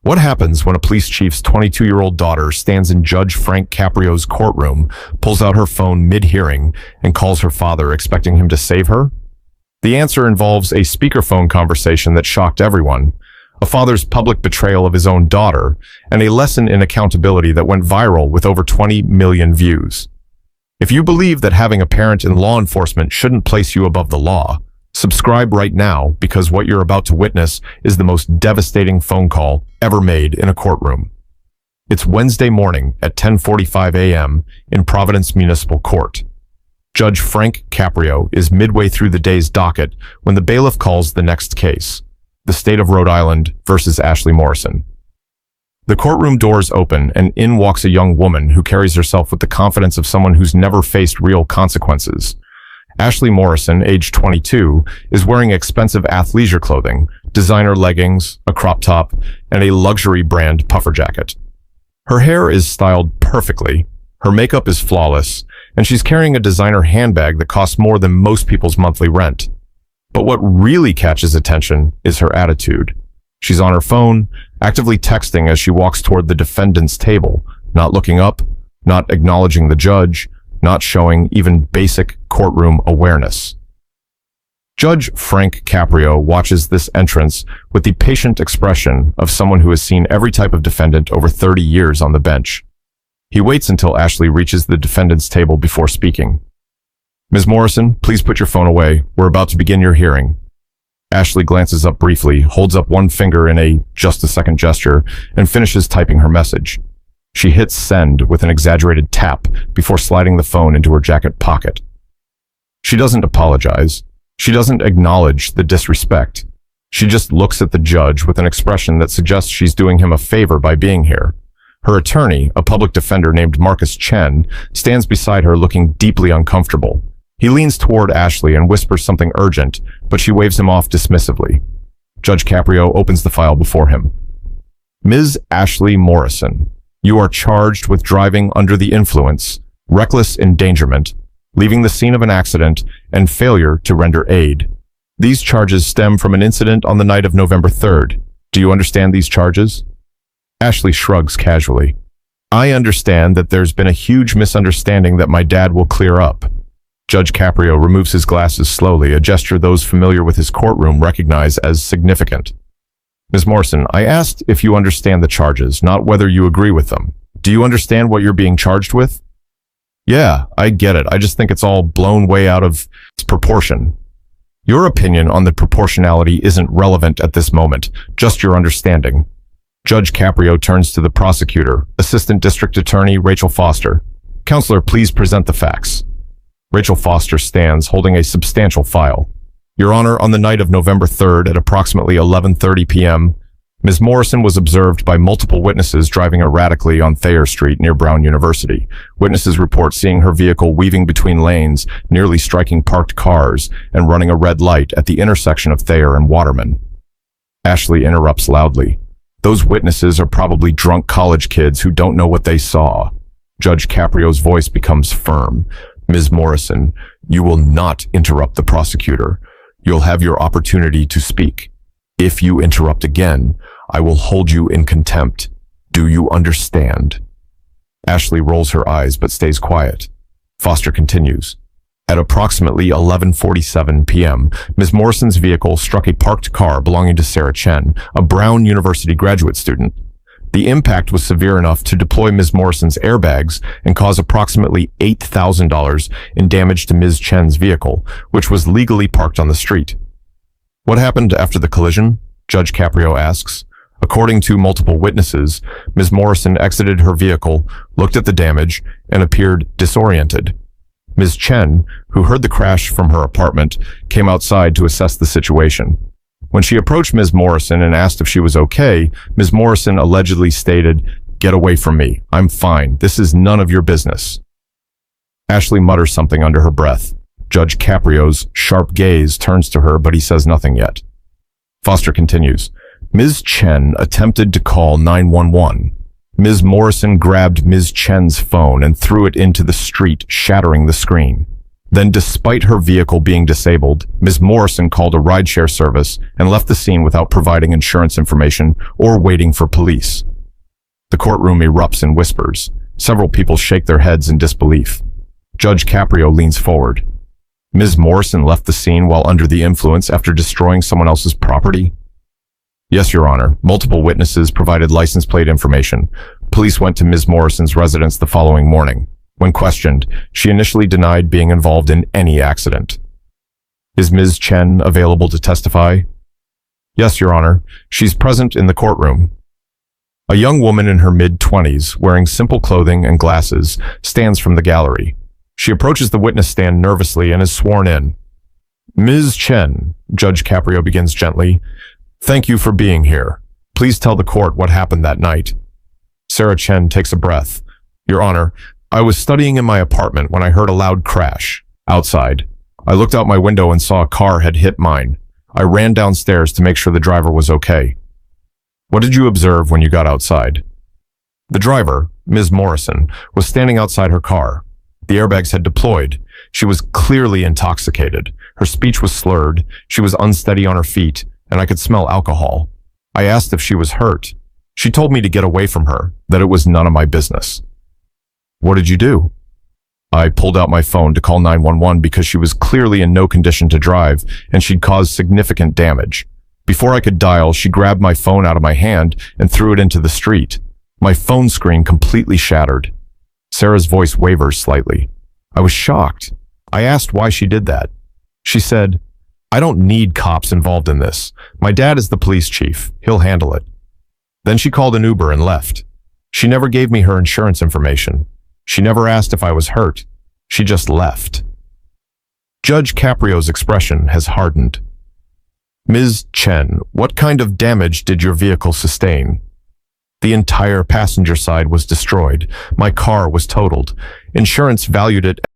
What happens when a police chief's 22-year-old daughter stands in Judge Frank Caprio's courtroom, pulls out her phone mid-hearing, and calls her father, expecting him to save her? The answer involves a speakerphone conversation that shocked everyone, a father's public betrayal of his own daughter, and a lesson in accountability that went viral with over 20 million views. If you believe that having a parent in law enforcement shouldn't place you above the law, subscribe right now, because what you're about to witness is the most devastating phone call ever made in a courtroom. It's Wednesday morning at 10:45 a.m. in Providence Municipal Court. Judge Frank Caprio is midway through the day's docket when the bailiff calls the next case, the state of Rhode Island versus Ashley Morrison. The courtroom doors open and in walks a young woman who carries herself with the confidence of someone who's never faced real consequences. Ashley Morrison, age 22, is wearing expensive athleisure clothing, designer leggings, a crop top, and a luxury brand puffer jacket. Her hair is styled perfectly, her makeup is flawless, and she's carrying a designer handbag that costs more than most people's monthly rent. But what really catches attention is her attitude. She's on her phone, actively texting as she walks toward the defendant's table, not looking up, not acknowledging the judge, not showing even basic courtroom awareness. Judge Frank Caprio watches this entrance with the patient expression of someone who has seen every type of defendant over 30 years on the bench. He waits until Ashley reaches the defendant's table before speaking. "Ms. Morrison, please put your phone away. We're about to begin your hearing." Ashley glances up briefly, holds up one finger in a just a second gesture, and finishes typing her message. She hits send with an exaggerated tap before sliding the phone into her jacket pocket. She doesn't apologize. She doesn't acknowledge the disrespect. She just looks at the judge with an expression that suggests she's doing him a favor by being here. Her attorney, a public defender named Marcus Chen, stands beside her looking deeply uncomfortable. He leans toward Ashley and whispers something urgent, but she waves him off dismissively. Judge Caprio opens the file before him. "Ms. Ashley Morrison, you are charged with driving under the influence, reckless endangerment, leaving the scene of an accident, and failure to render aid. These charges stem from an incident on the night of November 3rd. Do you understand these charges?" Ashley shrugs casually. "I understand that there's been a huge misunderstanding that my dad will clear up." Judge Caprio removes his glasses slowly, a gesture those familiar with his courtroom recognize as significant. "Ms. Morrison, I asked if you understand the charges, not whether you agree with them. Do you understand what you're being charged with?" "Yeah, I get it. I just think it's all blown way out of proportion." "Your opinion on the proportionality isn't relevant at this moment, just your understanding." Judge Caprio turns to the prosecutor, Assistant District Attorney Rachel Foster. "Counselor, please present the facts." Rachel Foster stands, holding a substantial file. "Your Honor, on the night of November 3rd at approximately 11:30 p.m., Ms. Morrison was observed by multiple witnesses driving erratically on Thayer Street near Brown University. Witnesses report seeing her vehicle weaving between lanes, nearly striking parked cars, and running a red light at the intersection of Thayer and Waterman." Ashley interrupts loudly. "Those witnesses are probably drunk college kids who don't know what they saw." Judge Caprio's voice becomes firm. "Ms. Morrison, you will not interrupt the prosecutor. You'll have your opportunity to speak. If you interrupt again, I will hold you in contempt. Do you understand?" Ashley rolls her eyes but stays quiet. Foster continues. "At approximately 11:47 p.m., Ms. Morrison's vehicle struck a parked car belonging to Sarah Chen, a Brown University graduate student. The impact was severe enough to deploy Ms. Morrison's airbags and cause approximately $8,000 in damage to Ms. Chen's vehicle, which was legally parked on the street." "What happened after the collision?" Judge Caprio asks. According to multiple witnesses, Ms. Morrison exited her vehicle, looked at the damage, and appeared disoriented. Ms. Chen, who heard the crash from her apartment, came outside to assess the situation. When she approached Ms. Morrison and asked if she was okay, Ms. Morrison allegedly stated, "Get away from me. I'm fine. This is none of your business." Ashley mutters something under her breath. Judge Caprio's sharp gaze turns to her, but he says nothing yet. Foster continues. "Ms. Chen attempted to call 911. Ms. Morrison grabbed Ms. Chen's phone and threw it into the street, shattering the screen. Then, despite her vehicle being disabled, Ms. Morrison called a rideshare service and left the scene without providing insurance information or waiting for police. The courtroom erupts in whispers. Several people shake their heads in disbelief. Judge Caprio leans forward. Ms. Morrison left the scene while under the influence after destroying someone else's property? Yes, Your Honor. Multiple witnesses provided license plate information. Police went to Ms. Morrison's residence the following morning. When questioned, she initially denied being involved in any accident. Is Ms. Chen available to testify? Yes, Your Honor. She's present in the courtroom. A young woman in her mid-20s, wearing simple clothing and glasses, stands from the gallery. She approaches the witness stand nervously and is sworn in. Ms. Chen, Judge Caprio begins gently, thank you for being here. Please tell the court what happened that night. Sarah Chen takes a breath. Your Honor, I was studying in my apartment when I heard a loud crash. Outside. I looked out my window and saw a car had hit mine. I ran downstairs to make sure the driver was okay. What did you observe when you got outside? The driver, Ms. Morrison, was standing outside her car. The airbags had deployed. She was clearly intoxicated. Her speech was slurred. She was unsteady on her feet, and I could smell alcohol. I asked if she was hurt. She told me to get away from her, that it was none of my business. What did you do? I pulled out my phone to call 911 because she was clearly in no condition to drive, and she'd caused significant damage. Before I could dial, she grabbed my phone out of my hand and threw it into the street. My phone screen completely shattered. Sarah's voice wavers slightly. I was shocked. I asked why she did that. She said, I don't need cops involved in this. My dad is the police chief. He'll handle it. Then she called an Uber and left. She never gave me her insurance information. She never asked if I was hurt. She just left. Judge Caprio's expression has hardened. Ms. Chen, what kind of damage did your vehicle sustain? The entire passenger side was destroyed. My car was totaled. Insurance valued it